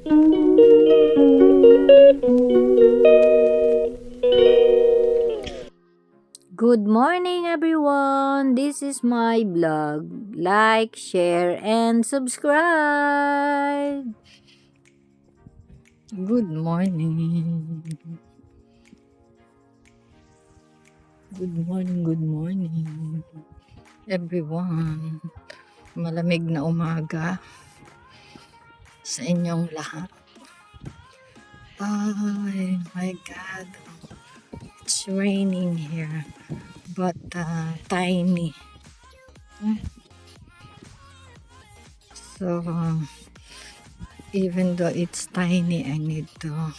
Good morning, everyone. This is my blog. Like, share, and subscribe. Good morning. Good morning, everyone. Malamig na umaga sa inyong lahat. Ay, my God. It's raining here, but tiny. So, even though it's tiny, I need to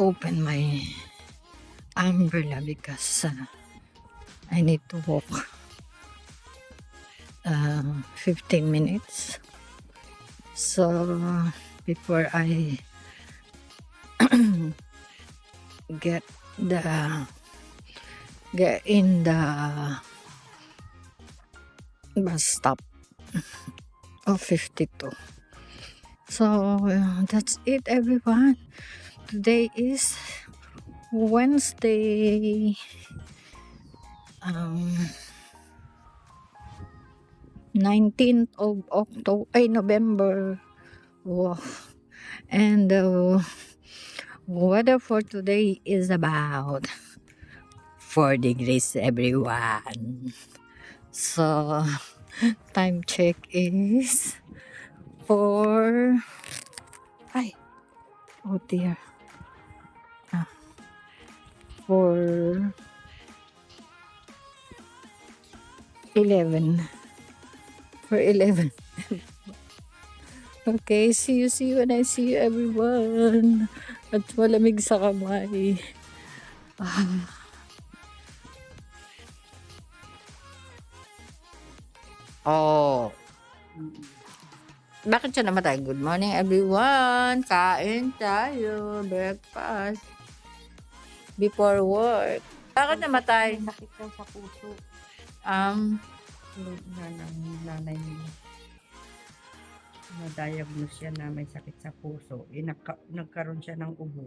open my umbrella because I need to walk 15 minutes. So, before I get in the bus stop of 52. So that's it, everyone. Today is Wednesday, 19th of November. Wow. And weather for today is about 4 degrees, everyone. So time check is 4. Oh dear. 4:11. 4:11. Okay, see you when I see you, everyone. At malamig sa kamay. Oh. Bakit siya namatay? Good morning, everyone. Kain tayo. Breakfast. Before work. Bakit namatay? Sakit daw sa puso. Nanay niya. Na-diagnose siya na may sakit sa puso. Nagkaroon siya ng ubo.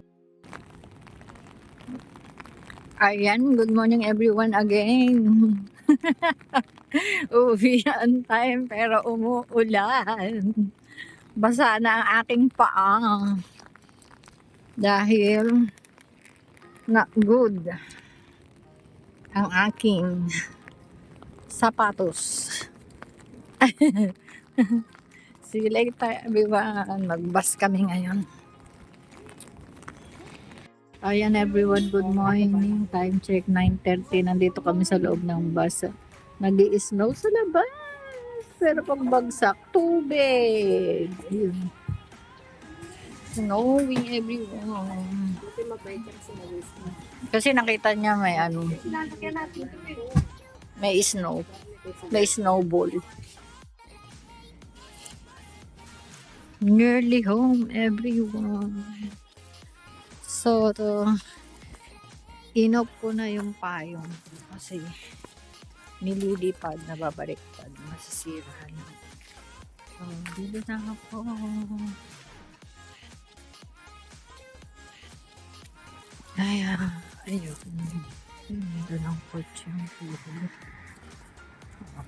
Ayan, good morning everyone again. Uwi on time pero umuulan. Basa na ang aking paa. Dahil not good ang aking sapatos. See you later, everyone. Mag-bus kami ngayon. Ayan, everyone. Good morning. Time check 9:30. Nandito kami sa loob ng bus. Nag-i-snow sa labas. Pero pagbagsak, tubig. Yun. Snowing, everyone. Kasi nakita niya may may snow. May snowball. Nearly home, everyone. So, inop ko na yung payong kasi nililipad, nababaliktad, masisira na. So, dito na ako. Ayun. Dito ng kotse yung pulo.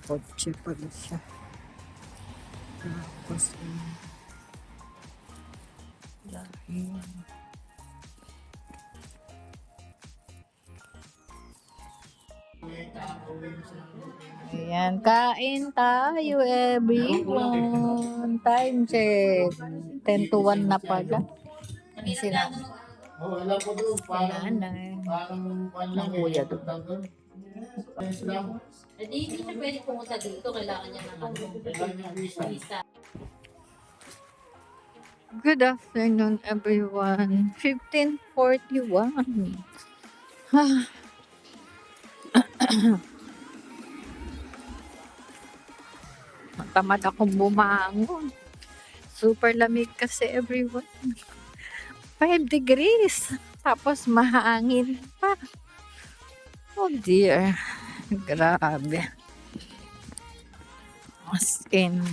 Kotse pala siya. Tapos, dahil ayan, kain tayo, everyone. Time check. 10 to 1 na pala. Sila. Nanay. Ng kuya doon. Hindi siya pwede pumunta dito. Kailangan niya ng visa. Good afternoon, everyone. 15:41. Tamad akong bumangon. Super lamig kasi, everyone. 5 degrees. Tapos mahangin pa. Oh dear. Grabe. As in,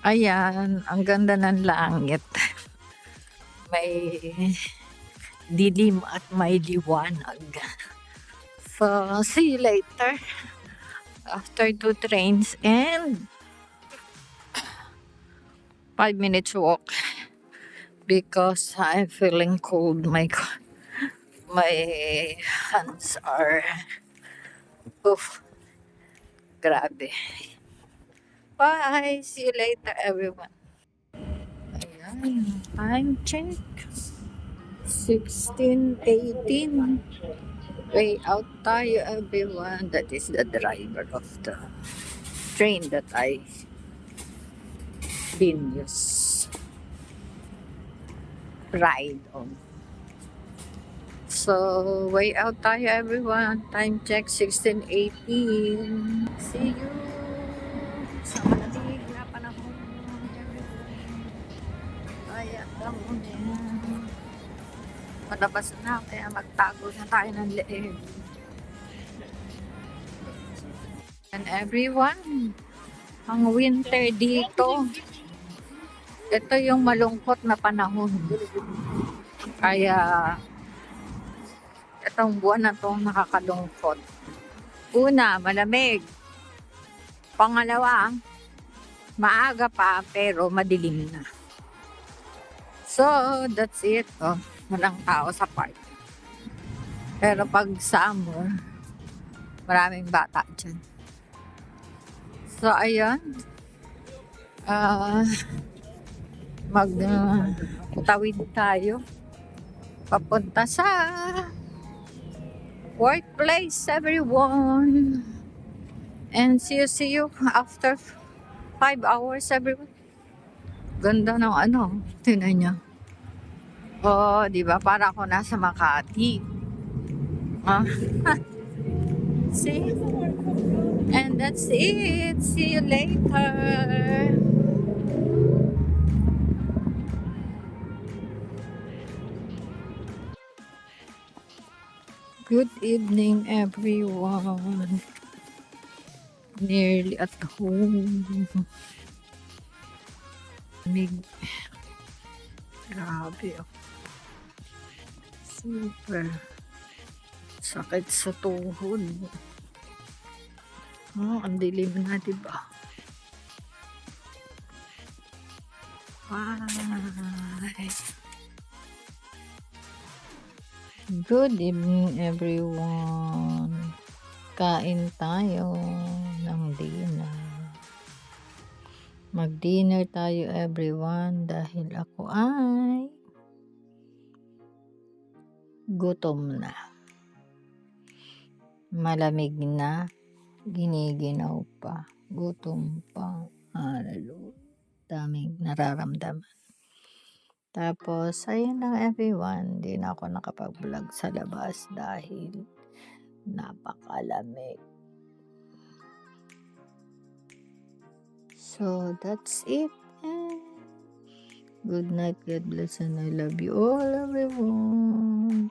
Ayan, ang ganda ng langit. May dilim at may liwanag. So, see you later. After 2 trains and 5 minutes walk because I'm feeling cold. My hands are, oof, grabe. Bye! See you later, everyone. Ayan, time check. 16:18. Way out tayo, everyone. That is the driver of the train that I been used ride on. So, way out tayo, everyone. Time check, 16:18. See you sa malamig na panahon, everyone. Kaya lang muna. Palabas na, kaya magtago na tayo ng leeg. And everyone, ang winter dito, ito yung malungkot na panahon. Kaya, itong buwan na to nakakalungkot. Una, malamig. Pangalawa, maaga pa pero madilim na. So, that's it. Oh, walang tao sa park. Pero pag summer, maraming bata dyan. So, ayan. Magtawid tayo. Papunta sa workplace, everyone. And see you after 5 hours, everyone. Ganda ng ano, tinan niya. Oh, di ba? Para ako nasa Makati. Ah. See? And that's it. See you later. Good evening, everyone. Nearly at home. Grabe. Oh. Super. Sakit sa tuhod. Oh, ang dilim na, diba? Bye. Good evening, everyone. Kain tayo ng dinner. Mag-dinner tayo, everyone, dahil ako ay gutom na. Malamig na, giniginaw pa, gutom pa, halo, daming nararamdaman. Tapos, ayun lang, everyone, hindi na ako nakapag-vlog sa labas dahil napakalamig. So, that's it. Good night, God bless, and I love you all, everyone.